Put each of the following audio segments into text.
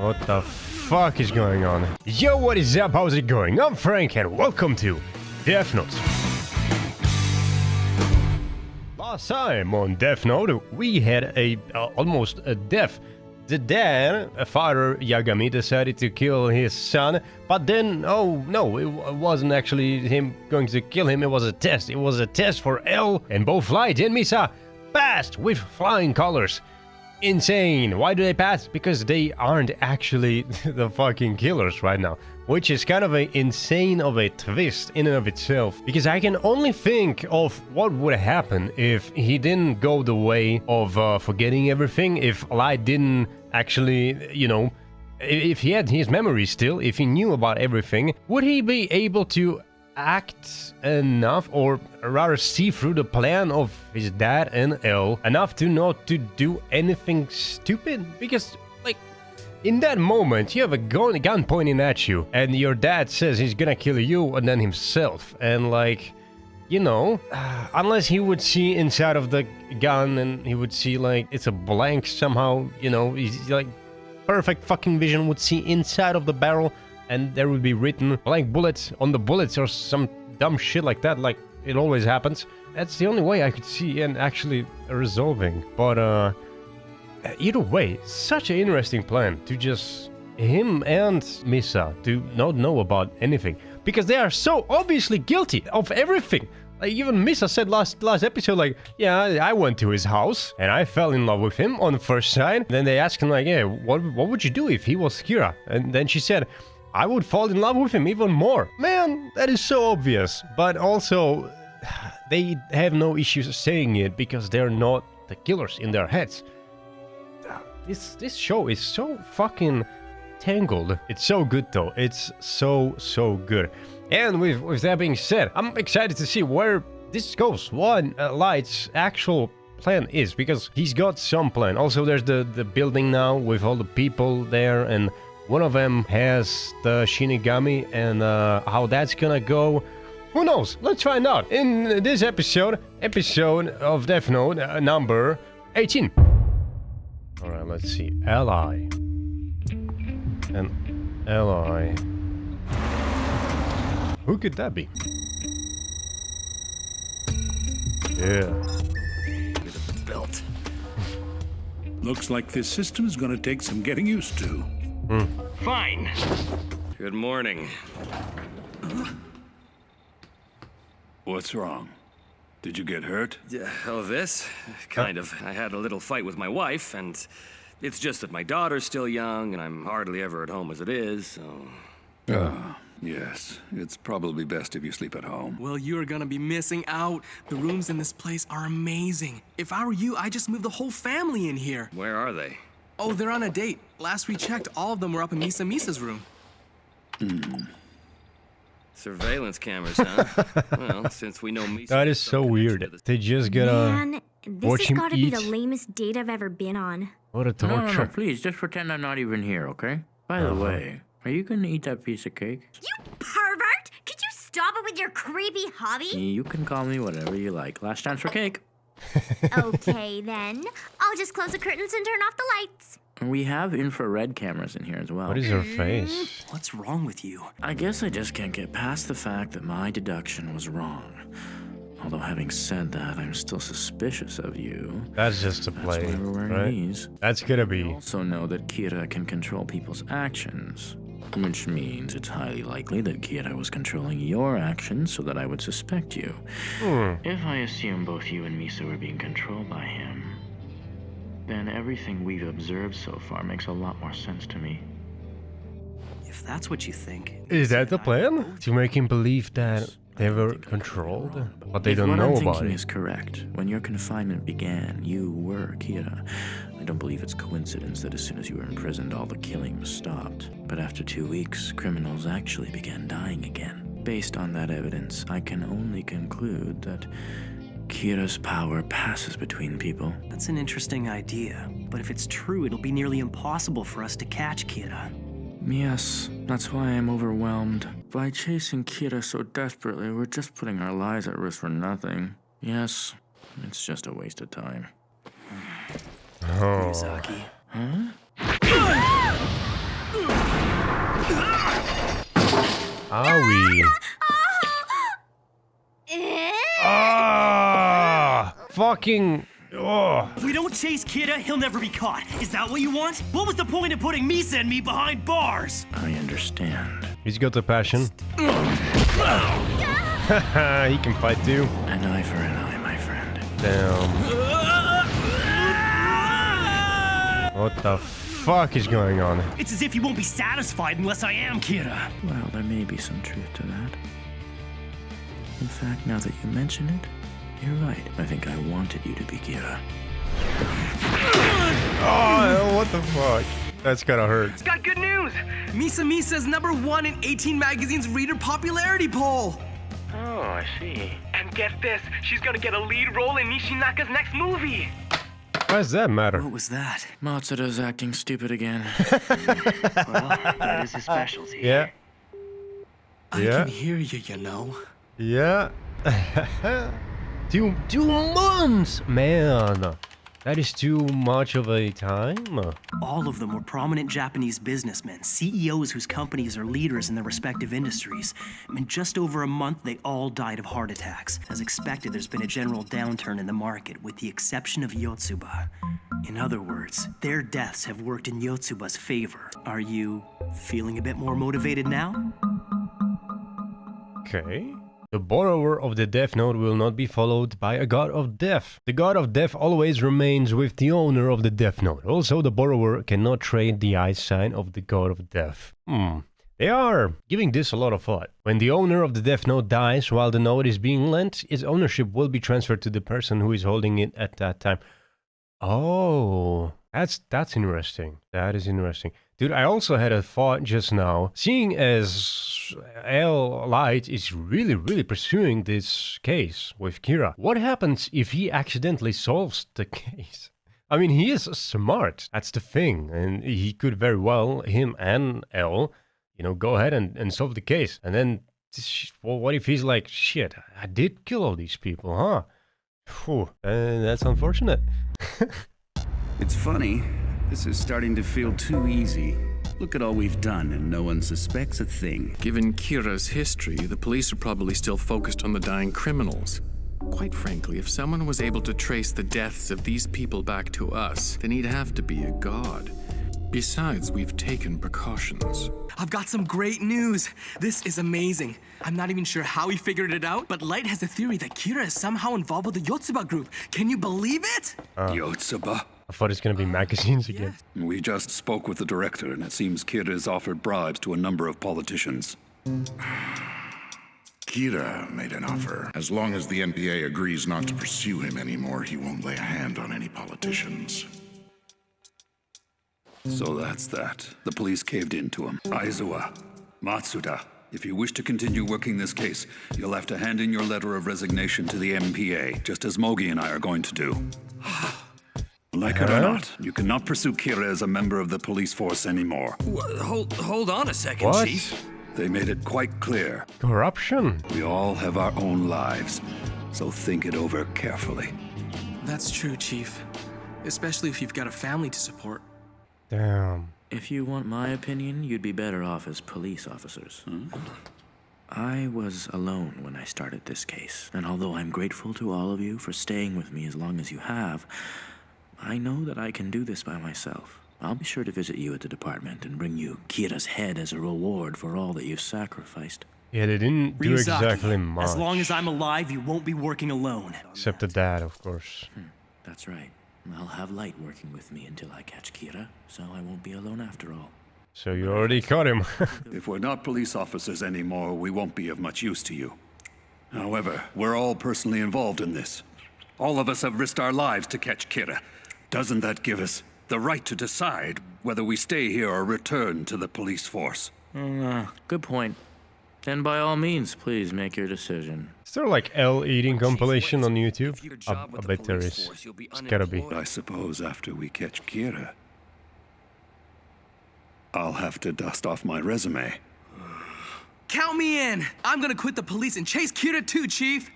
What the fuck is going on? Yo, what is up? How's it going? I'm Frank and welcome to Death Note. Last time on Death Note, we had almost a death. The dad, Father Yagami, decided to kill his son, but then, oh no, it wasn't actually him going to kill him, it was a test. It was a test for L, and both Light and Misa passed with flying colors. Insane. Why do they pass? Because they aren't actually the fucking killers right now, which is kind of an insane of a twist in and of itself, because I can only think of what would happen if he didn't go the way of forgetting everything, if Light didn't actually, you know, if he had his memory still, if he knew about everything, would he be able to act enough, or rather see through the plan of his dad and L enough to not to do anything stupid? Because, like, in that moment, you have a gun pointing at you, and your dad says he's gonna kill you and then himself, and like, you know, unless he would see inside of the gun and he would see like it's a blank somehow, you know, he's like perfect fucking vision, would see inside of the barrel and there would be written blank bullets on the bullets or some dumb shit like that, like it always happens. That's the only way I could see and actually resolving. But either way, such an interesting plan to just him and Misa to not know about anything, because they are so obviously guilty of everything. Like even Misa said last episode, like, yeah, I went to his house and I fell in love with him on the first sight. Then they asked him like, yeah, what would you do if he was Kira? And then she said, I would fall in love with him even more. Man, that is so obvious. But also, they have no issues saying it because they're not the killers in their heads. This show is so fucking tangled. It's so good though. It's so good. And with that being said, I'm excited to see where this goes. What Light's actual plan is, because he's got some plan. Also, there's the building now with all the people there, and one of them has the Shinigami, and how that's gonna go, who knows? Let's find out in this episode of Death Note number 18. All right, let's see. Ally. An ally. Who could that be? Yeah. Get a belt. Looks like this system is going to take some getting used to. Fine. Good morning. What's wrong? Did you get hurt? Oh, this? Kind of. I had a little fight with my wife, and it's just that my daughter's still young, and I'm hardly ever at home as it is, so... Yes. It's probably best if you sleep at home. Well, you're gonna be missing out. The rooms in this place are amazing. If I were you, I'd just move the whole family in here. Where are they? Oh, they're on a date. Last we checked, all of them were up in Misa's room. Surveillance cameras, huh? Well, since we know Misa... That is so weird. They just gotta Man, watch this has him got to be the eat. lamest date I've ever been on. What a torture. No, please, just pretend I'm not even here, okay? By the way, are you gonna eat that piece of cake? You pervert! Could you stop it with your creepy hobby? You can call me whatever you like. Last chance for cake. Okay, then. I'll just close the curtains and turn off the lights. We have infrared cameras in here as well. What is her face? What's wrong with you? I guess I just can't get past the fact that my deduction was wrong. Although having said that, I'm still suspicious of you. That's just a That's play, why we're wearing right? these. That's gonna I be. also know that Kira can control people's actions, which means it's highly likely that Kira was controlling your actions so that I would suspect you. If I assume both you and Misa were being controlled by him, then everything we've observed so far makes a lot more sense to me. If that's what you think... Is that the plan? To make him believe that they were controlled, but they don't If know what I'm about thinking it. is correct, when your confinement began, you were Kira. I don't believe it's coincidence that as soon as you were imprisoned, all the killing was stopped. But after 2 weeks, criminals actually began dying again. Based on that evidence, I can only conclude that Kira's power passes between people. That's an interesting idea, but if it's true, it'll be nearly impossible for us to catch Kira. Yes, that's why I'm overwhelmed. By chasing Kira so desperately, we're just putting our lives at risk for nothing. Yes, it's just a waste of time. Miyazaki. Huh? Are we? Ah! Fucking. Oh. If we don't chase Kira, he'll never be caught. Is that what you want? What was the point of putting Misa and me behind bars? I understand. He's got the passion. He can fight too. An eye for an eye, my friend. Damn. What the fuck is going on? It's as if you won't be satisfied unless I am Kira. Well, there may be some truth to that. In fact, now that you mention it, you're right. I think I wanted you to be Kira. Oh, what the fuck? That's gotta hurt. Got good news! Misa is #1 in 18 Magazine's reader popularity poll. Oh, I see. And get this, she's gonna get a lead role in Nishinaka's next movie. Why does that matter? What was that? Matsuda's acting stupid again. Well, that is his specialty. Yeah. I Yeah. can hear you, you know. Yeah. 2 months, man. That is too much of a time. All of them were prominent Japanese businessmen, CEOs whose companies are leaders in their respective industries. In just over a month, they all died of heart attacks. As expected, there's been a general downturn in the market, with the exception of Yotsuba. In other words, their deaths have worked in Yotsuba's favor. Are you feeling a bit more motivated now? Okay. The borrower of the Death Note will not be followed by a God of Death. The God of Death always remains with the owner of the Death Note. Also, the borrower cannot trade the eye sign of the God of Death. They are giving this a lot of thought. When the owner of the Death Note dies while the note is being lent, its ownership will be transferred to the person who is holding it at that time. Oh, that's interesting. That is interesting. Dude, I also had a thought just now. Seeing as L Light is really pursuing this case with Kira, what happens if he accidentally solves the case? I mean, he is smart. That's the thing. And he could very well, him and L, go ahead and solve the case. And then, well, what if he's like, shit, I did kill all these people, huh? Phew, that's unfortunate. It's funny. This is starting to feel too easy. Look at all we've done and no one suspects a thing. Given Kira's history, the police are probably still focused on the dying criminals. Quite frankly, if someone was able to trace the deaths of these people back to us, then he'd have to be a god. Besides, we've taken precautions. I've got some great news. This is amazing. I'm not even sure how he figured it out, but Light has a theory that Kira is somehow involved with the Yotsuba group. Can you believe it? Yotsuba? I thought it's gonna be magazines again. We just spoke with the director, and it seems Kira has offered bribes to a number of politicians. Kira made an offer. As long as the NPA agrees not to pursue him anymore, he won't lay a hand on any politicians. So that's that. The police caved in to him. Aizawa, Matsuda, if you wish to continue working this case, you'll have to hand in your letter of resignation to the MPA, just as Mogi and I are going to do. Like it or not, you cannot pursue Kira as a member of the police force anymore. Hold on a second, What? Chief. They made it quite clear. Corruption. We all have our own lives, so think it over carefully. That's true, Chief. Especially if you've got a family to support. Damn. If you want my opinion, you'd be better off as police officers. I was alone when I started this case, and although I'm grateful to all of you for staying with me as long as you have, I know that I can do this by myself. I'll be sure to visit you at the department and bring you Kira's head as a reward for all that you've sacrificed. Yeah, they didn't do Ryuzaki, exactly much. as long as I'm alive, you won't be working alone. Except the dad, of course. That's right. I'll have Light working with me until I catch Kira, so I won't be alone after all. So you already caught him. If we're not police officers anymore, we won't be of much use to you. However, we're all personally involved in this. All of us have risked our lives to catch Kira. Doesn't that give us the right to decide whether we stay here or return to the police force? Good point. Then by all means, please make your decision. Is there like L eating compilation on YouTube? If your I job with the bet there police is. force, you'll be It's gotta be. unemployed. I suppose after we catch Kira, I'll have to dust off my resume. Count me in! I'm gonna quit the police and chase Kira too, Chief!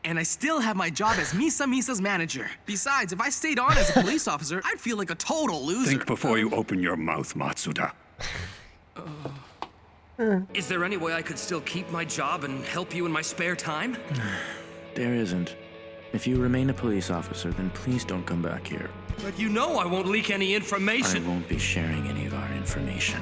And I still have my job as Misa's manager. Besides, if I stayed on as a police officer, I'd feel like a total loser. Think before you open your mouth, Matsuda. Is there any way I could still keep my job and help you in my spare time? There isn't. If you remain a police officer, then please don't come back here. But you know I won't leak any I information. won't be sharing any of our information.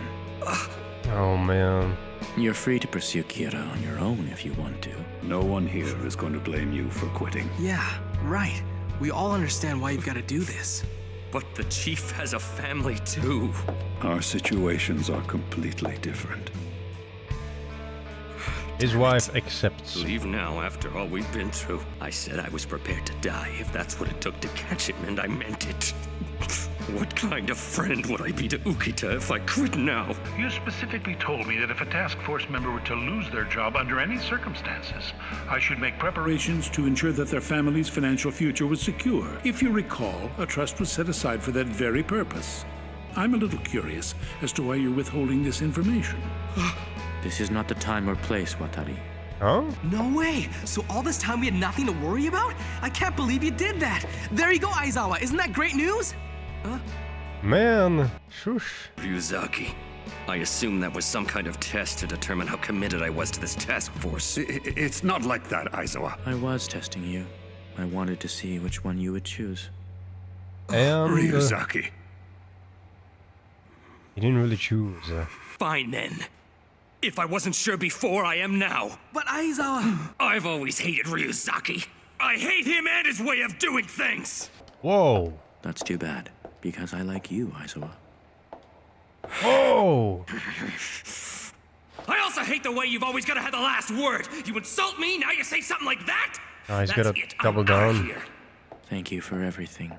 Oh man. You're free to pursue Kira on your own if you want to. No one here is going to blame you for quitting. Yeah, right. We all understand why you've got to do this. But the chief has a family too. Our situations are completely different. His wife accepts. Leave now after all we've been through. I said I was prepared to die if that's what it took to catch him, and I meant it. What kind of friend would I be to Ukita if I quit now? You specifically told me that if a task force member were to lose their job under any circumstances, I should make preparations to ensure that their family's financial future was secure. If you recall, a trust was set aside for that very purpose. I'm a little curious as to why you're withholding this information. This is not the time or place, Watari. Huh? No way! So all this time we had nothing to worry about? I can't believe you did that! There you go, Aizawa! Isn't that great news? Man, shush. Ryuzaki, I assume that was some kind of test to determine how committed I was to this task force. It's not like that, Aizawa. I was testing you. I wanted to see which one you would choose. And Ryuzaki. he didn't really choose. Fine then. If I wasn't sure before, I am now. But Aizawa... I've always hated Ryuzaki. I hate him and his way of doing things. Whoa. That's too bad, because I like you, Aizawa. Whoa. I also hate the way you've always got to have the last word. You insult me, now you say something like that? Oh, he's That's got to it. double I'm outta down. here. Thank you for everything.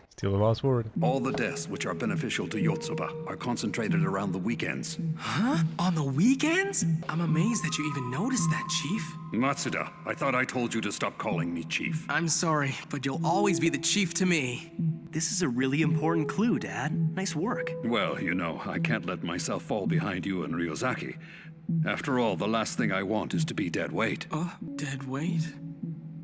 Still the last word. All the deaths which are beneficial to Yotsuba are concentrated around the weekends. Huh? On the weekends? I'm amazed that you even noticed that, Chief. Matsuda, I thought I told you to stop calling me Chief. I'm sorry, but you'll always be the chief to me. This is a really important clue, Dad. Nice work. Well, you know, I can't let myself fall behind you and Ryuzaki. After all, the last thing I want is to be dead weight. Dead weight?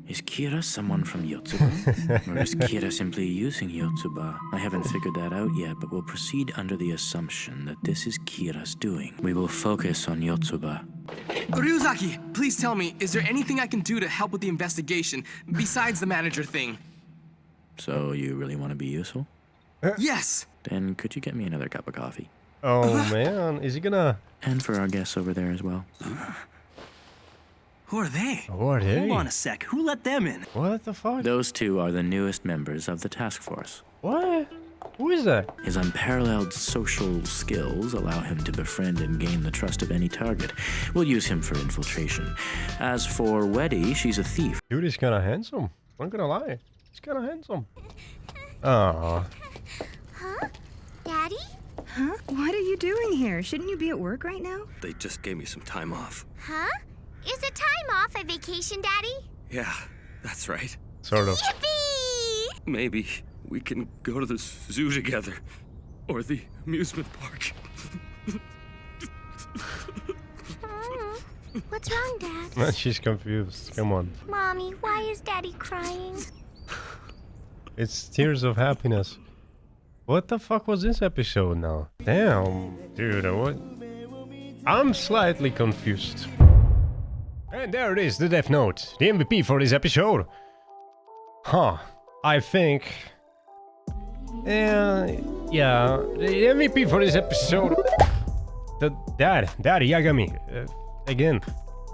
Is Kira someone from Yotsuba? Or is Kira simply using Yotsuba? I haven't figured that out yet, but we'll proceed under the assumption that this is Kira's doing. We will focus on Yotsuba. Ryuzaki, please tell me, is there anything I can do to help with the investigation, besides the manager thing? So you really want to be useful? Yes! Then could you get me another cup of coffee? Oh man, is he gonna... And for our guests over there as well. Who are they? Who are they? Hold on a sec. Who let them in? What the fuck? Those two are the newest members of the task force. What? Who is that? His unparalleled social skills allow him to befriend and gain the trust of any target. We'll use him for infiltration. As for Weddy, she's a thief. Dude is kinda handsome. I'm not gonna lie. He's kinda handsome. Aww. Huh? Daddy? Huh? What are you doing here? Shouldn't you be at work right now? They just gave me some time off. Huh? Is it time off a vacation, Daddy? Yeah, that's right. Sort of. Yippee! Maybe we can go to the zoo together. Or the amusement park. What's wrong, Dad? Man, she's confused. Come on. Mommy, why is Daddy crying? It's tears of happiness. What the fuck was this episode now? Damn, dude, what? I'm slightly confused. And there it is, the Death Note. The MVP for this episode. Huh. I think... yeah, the MVP for this episode... Daddy Yagami. Again.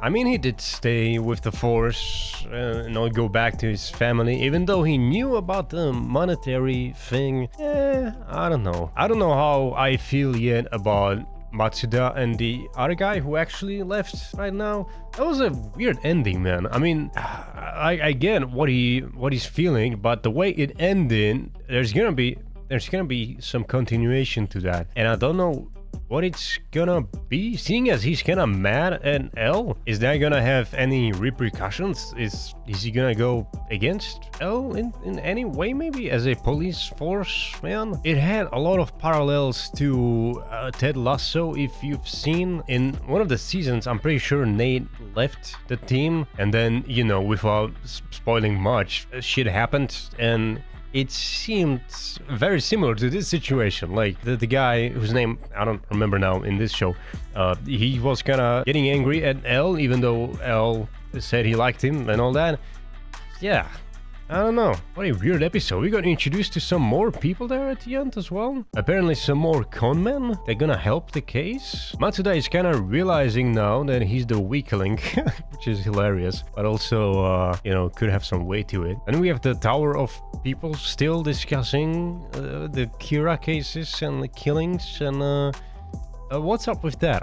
I mean, he did stay with the Force, not go back to his family, even though he knew about the monetary thing. I don't know. I don't know how I feel yet about Matsuda and the other guy who actually left right now. That was a weird ending, man. I mean, I get what he's feeling, but the way it ended, there's gonna be some continuation to that, and I don't know what it's gonna be, seeing as he's kinda mad at L. Is that gonna have any repercussions? Is he gonna go against L in any way, maybe as a police force man? It had a lot of parallels to Ted Lasso. If you've seen in one of the seasons, I'm pretty sure Nate left the team, and then, you know, without spoiling much, shit happened, and it seemed very similar to this situation. Like the guy whose name I don't remember now in this show, he was kind of getting angry at L, even though L said he liked him and all that. Yeah, I don't know. What a weird episode. We got introduced to some more people there at the end as well. Apparently some more conmen. They're gonna help the case. Matsuda is kind of realizing now that he's the weakling, which is hilarious, but also, you know, could have some weight to it. And we have the Tower of People still discussing the Kira cases and the killings and what's up with that?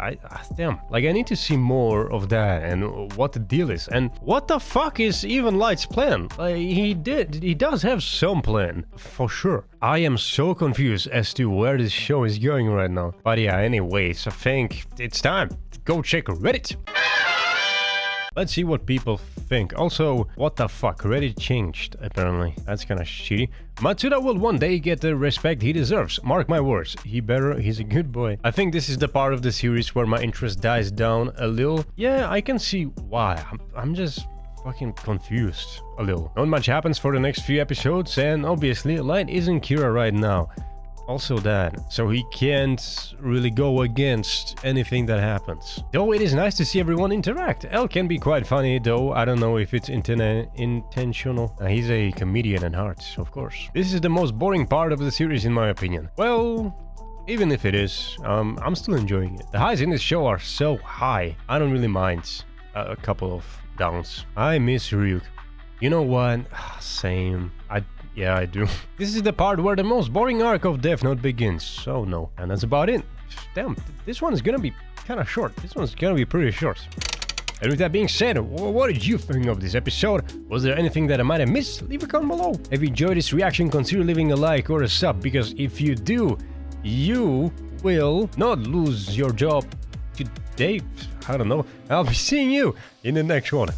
Damn, like I need to see more of that and what the deal is. And what the fuck is even Light's plan? Like, he does have some plan, for sure. I am so confused as to where this show is going right now. But yeah, anyways, I think it's time to go check Reddit. Let's see what people think. Also, what the fuck? Reddit changed, apparently. That's kinda shitty. Matsuda will one day get the respect he deserves. Mark my words. He's a good boy. I think this is the part of the series where my interest dies down a little. Yeah, I can see why. I'm just fucking confused a little. Not much happens for the next few episodes, and obviously Light isn't Kira right now. Also that, so he can't really go against anything that happens. Though it is nice to see everyone interact. L can be quite funny, though I don't know if it's intentional. He's a comedian at heart, of course. This is the most boring part of the series in my opinion. Well, even if it is, I'm still enjoying it. The highs in this show are so high, I don't really mind a couple of downs. I miss Ryuk. You know what? Same. Yeah, I do. This is the part where the most boring arc of Death Note begins, so no. And that's about it. Damn, this one is gonna be kinda short. This one's gonna be pretty short. And with that being said, what did you think of this episode? Was there anything that I might have missed? Leave a comment below. If you enjoyed this reaction, consider leaving a like or a sub, because if you do, you will not lose your job today. I don't know. I'll be seeing you in the next one.